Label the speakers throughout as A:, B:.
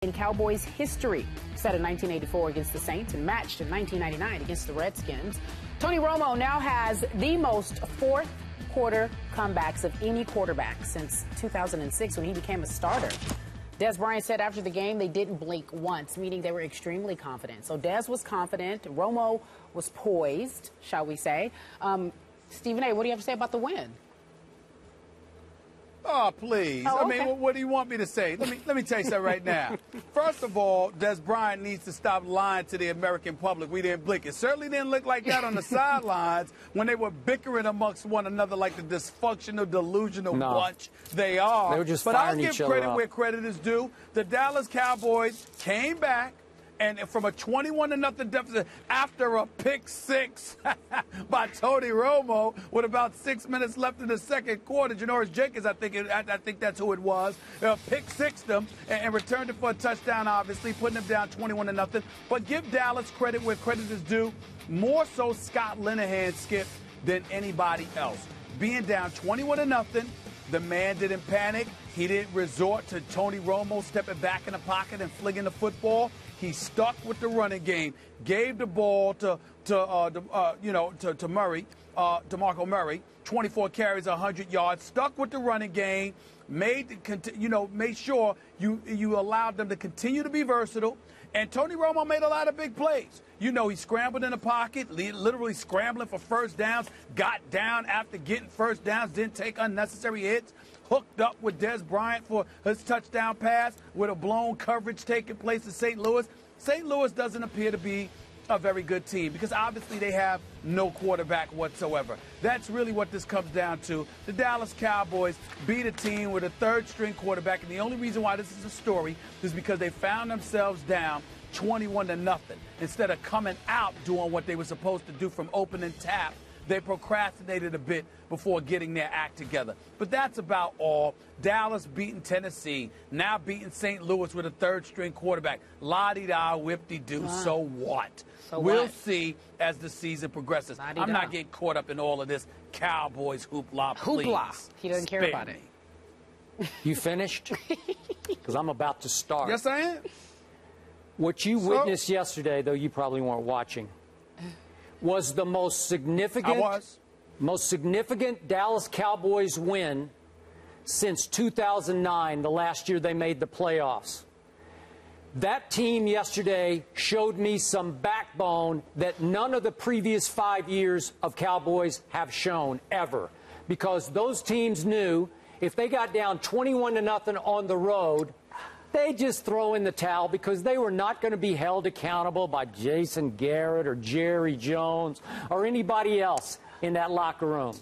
A: in Cowboys history, set in 1984 against the Saints and matched in 1999 against the Redskins. Tony Romo now has the most fourth quarter comebacks of any quarterback since 2006 when he became a starter. Dez Bryant said after the game they didn't blink once, meaning they were extremely confident. So Dez was confident. Romo was poised, shall we say. Stephen A., what do you have to say about the win?
B: Oh, please.
A: Oh, okay.
B: I mean, what do you want me to say? Let me tell you something right now. First of all, Dez Bryant needs to stop lying to the American public. We didn't blink. It certainly didn't look like that on the sidelines when they were bickering amongst one another like the dysfunctional, delusional bunch they are.
C: They were just
B: but I'll
C: firing
B: give
C: each other
B: credit
C: up.
B: where credit is due. The Dallas Cowboys came back. And from a 21-0 deficit after a pick six by Tony Romo with about 6 minutes left in the second quarter, Janoris Jenkins, I think that's who it was, pick sixed them and returned it for a touchdown, obviously, putting them down 21-0. But give Dallas credit where credit is due. More so Scott Linehan, Skip, than anybody else. Being down 21-0, the man didn't panic. He didn't resort to Tony Romo stepping back in the pocket and flinging the football. He stuck with the running game, gave the ball to Murray, DeMarco Murray, 24 carries, 100 yards, stuck with the running game, made sure you allowed them to continue to be versatile. And Tony Romo made a lot of big plays. You know, he scrambled in the pocket, literally scrambling for first downs, got down after getting first downs, didn't take unnecessary hits, hooked up with Dez Bryant for his touchdown pass with a blown coverage taking place in St. Louis. St. Louis doesn't appear to be a very good team because obviously they have no quarterback whatsoever. That's really what this comes down to. The Dallas Cowboys beat a team with a third-string quarterback, and the only reason why this is a story is because they found themselves down 21-0. Instead of coming out doing what they were supposed to do from opening tap, they procrastinated a bit before getting their act together. But that's about all. Dallas beating Tennessee, now beating St. Louis with a third-string quarterback. La-di-da, whip-de-doo, so what? We'll see as the season progresses.
A: La-di-da.
B: I'm not getting caught up in all of this Cowboys hoopla, please.
A: Hoopla. He doesn't care about it.
C: You finished? Because I'm about to start.
B: Yes, I am.
C: What you witnessed yesterday, though you probably weren't watching, was the most significant Dallas Cowboys win since 2009, the last year they made the playoffs. That team yesterday showed me some backbone that none of the previous 5 years of Cowboys have shown ever, because those teams knew if they got down 21-0 on the road, they just throw in the towel because they were not going to be held accountable by Jason Garrett or Jerry Jones or anybody else in that locker room.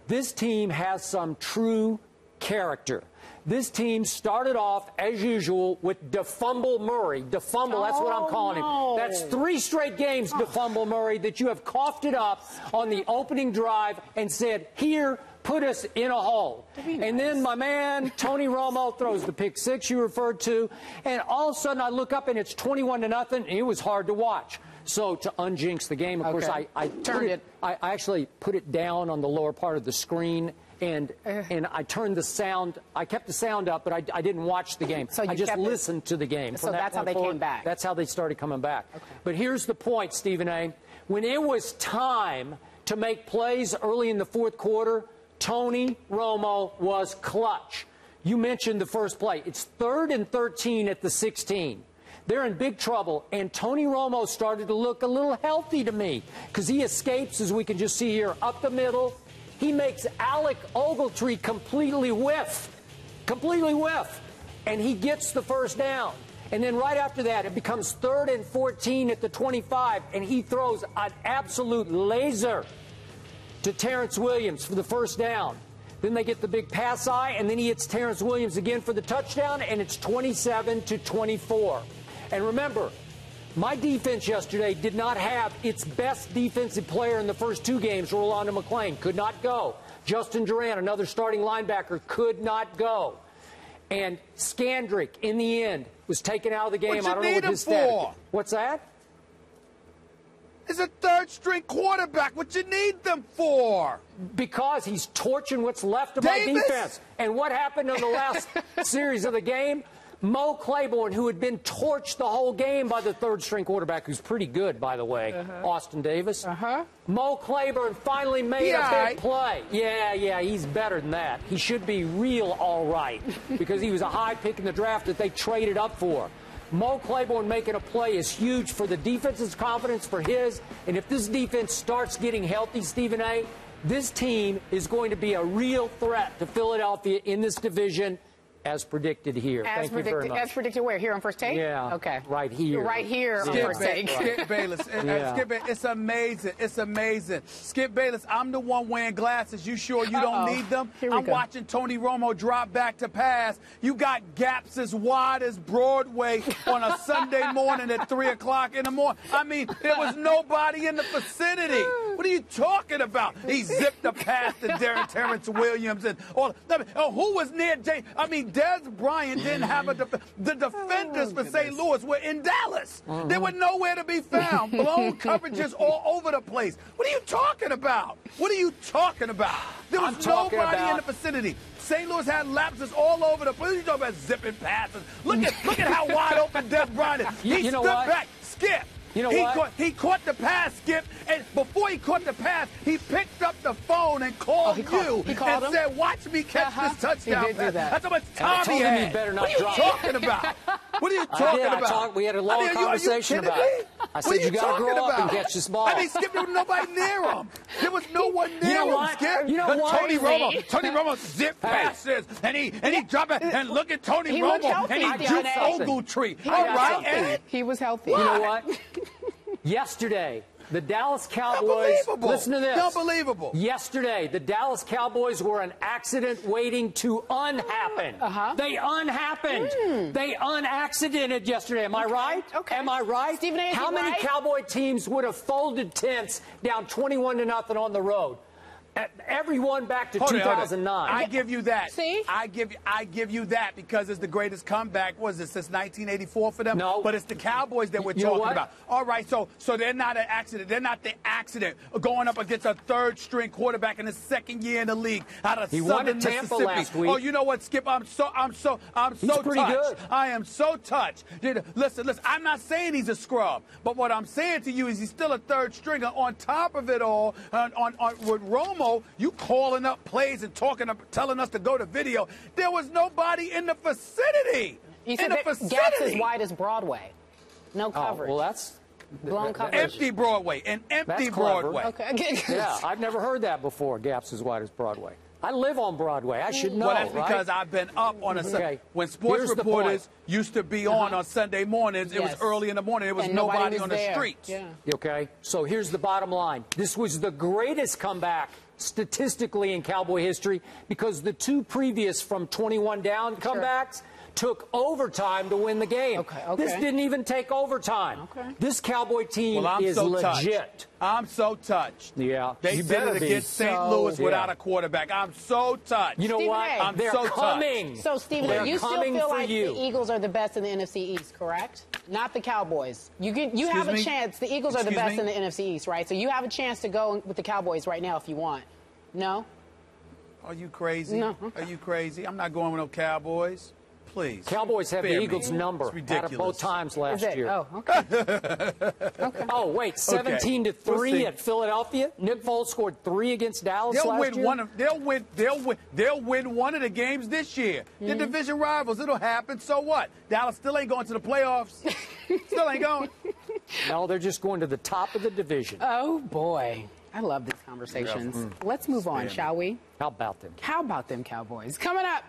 C: This team has some true character. This team started off, as usual, with DeFumble Murray. DeFumble, that's what I'm calling him. That's 3 straight games, DeFumble Murray, that you have coughed it up on the opening drive and said, here, put us in a hole. And then my man, Tony Romo, throws the pick six you referred to. And all of a sudden I look up and it's 21-0, and it was hard to watch. So to unjinx the game, of course, I actually put it down on the lower part of the screen. And I turned the sound. I kept the sound up, but I didn't watch the game.
A: So
C: I just listened to the game.
A: So that's how they came back.
C: That's how they started coming back.
A: Okay.
C: But here's the point, Stephen A. When it was time to make plays early in the fourth quarter, Tony Romo was clutch. You mentioned the first play. It's 3rd and 13 at the 16. They're in big trouble, and Tony Romo started to look a little healthy to me because he escapes, as we can just see here, up the middle. He makes Alec Ogletree completely whiff, and he gets the first down. And then right after that, it becomes 3rd and 14 at the 25, and he throws an absolute laser to Terrence Williams for the first down. Then they get the big pass eye, and then he hits Terrence Williams again for the touchdown, and it's 27-24. And remember, my defense yesterday did not have its best defensive player in the first 2 games, Rolando McClain. Could not go. Justin Durant, another starting linebacker, could not go. And Skandrick, in the end, was taken out of the game. I don't know what his status. What's that?
B: Is a third-string quarterback. What you need them for?
C: Because he's torching what's left of my defense. And what happened in the last series of the game? Mo Claiborne, who had been torched the whole game by the third-string quarterback, who's pretty good, by the way, Austin Davis. Mo Claiborne finally made a big play. Yeah, he's better than that. He should be real all right because he was a high pick in the draft that they traded up for. Mo Claiborne making a play is huge for the defense's confidence, for his. And if this defense starts getting healthy, Stephen A., this team is going to be a real threat to Philadelphia in this division, as predicted here. Thank you very much.
A: As predicted where? Here on First Take?
C: Yeah.
A: Okay.
C: Right here.
A: Right here on First Take.
B: Skip Bayless. Skip Bayless. It's amazing. It's amazing. Skip Bayless, I'm the one wearing glasses. You sure you don't need them? I'm watching Tony Romo drop back to pass. You got gaps as wide as Broadway on a Sunday morning at 3 o'clock in the morning. I mean, there was nobody in the vicinity. What are you talking about? He zipped the pass to Terrence Williams and all. Who was near Jay? I mean, Des Bryant didn't have the defenders for St. Louis were in Dallas. They were nowhere to be found. Blown coverages all over the place. What are you talking about? What are you talking about? There was nobody in the vicinity. St. Louis had lapses all over the place. What are you talking about zipping passes? Look at how wide open Des Bryant is. He stood back. Skip.
C: You know what?
B: He caught the pass, Skip, and before he caught the pass, he picked up the phone and called you and said, "Watch me catch this touchdown."
A: He did do that.
B: That's how much time he had. What are you talking about? What are you talking about?
C: We had a long conversation about it. I said, you got to grow up and catch this ball.
B: I mean, Skip, there was nobody near him. There was no one near him, Skip.
C: You know what?
B: Tony Romo zip passes, and he dropped it. And look at Tony Romo, and he jukes Ogletree. All right, Ed?
A: He was healthy.
C: You know what? Yesterday, the Dallas Cowboys, listen to this.
B: Unbelievable.
C: Yesterday, the Dallas Cowboys were an accident waiting to unhappen. They unhappened. They unaccidented yesterday. Am I right?
A: Okay.
C: Am I right?
A: Stephen A.,
C: how many Cowboy teams would have folded tents down 21-0 on the road? Everyone back to 2009.
B: I give you that.
A: See?
B: I give you that because it's the greatest comeback. Was it since 1984 for them?
C: No.
B: But it's the Cowboys that we're talking about. All right, so they're not an accident. They're not the accident going up against a third-string quarterback in his second year in the league out of Southern Mississippi.
C: Last week.
B: Oh, you know what, Skip? I'm so
C: pretty
B: touched.
C: good.
B: I am so touched. Listen. I'm not saying he's a scrub, but what I'm saying to you is he's still a third stringer. On top of it all, with Romo, you calling up plays and telling us to go to video. There was nobody in the vicinity.
A: You said gaps as wide as Broadway. No coverage.
C: Well, that's
A: blown coverage.
B: Empty Broadway. An empty Broadway.
A: Okay.
C: Yeah, I've never heard that before. Gaps as wide as Broadway. I live on Broadway. I should know.
B: Well, that's because I've been up on a Sunday. When sports reporters used to be on Sunday mornings, it was early in the morning. There was nobody on the streets.
A: Yeah.
C: Okay, so here's the bottom line. This was the greatest comeback statistically in Cowboy history because the two previous from 21 down comebacks took overtime to win the game. This didn't even take overtime. This Cowboy team is legit.
B: I'm so touched.
C: Yeah.
B: They did it against St. Louis without a quarterback. I'm so touched.
C: You know what?
B: They're
C: so coming.
A: So, Stephen, you still feel like the Eagles are the best in the NFC East, correct? Not the Cowboys. You have a chance. The Eagles are the best in the NFC East, right? So you have a chance to go with the Cowboys right now if you want. No?
B: Are you crazy?
A: No.
B: Are you crazy? I'm not going with no Cowboys. Please.
C: Cowboys have the Eagles' number out of both times last year.
A: Oh, okay.
C: Oh, wait, 17-3 at Philadelphia. Nick Foles scored 3 against Dallas last year.
B: They'll win one of the games this year. The division rivals. It'll happen. So what? Dallas still ain't going to the playoffs. Still ain't going.
C: No, they're just going to the top of the division.
A: Oh boy. I love these conversations. Let's move on, shall we?
C: How about them?
A: How about them Cowboys? Coming up.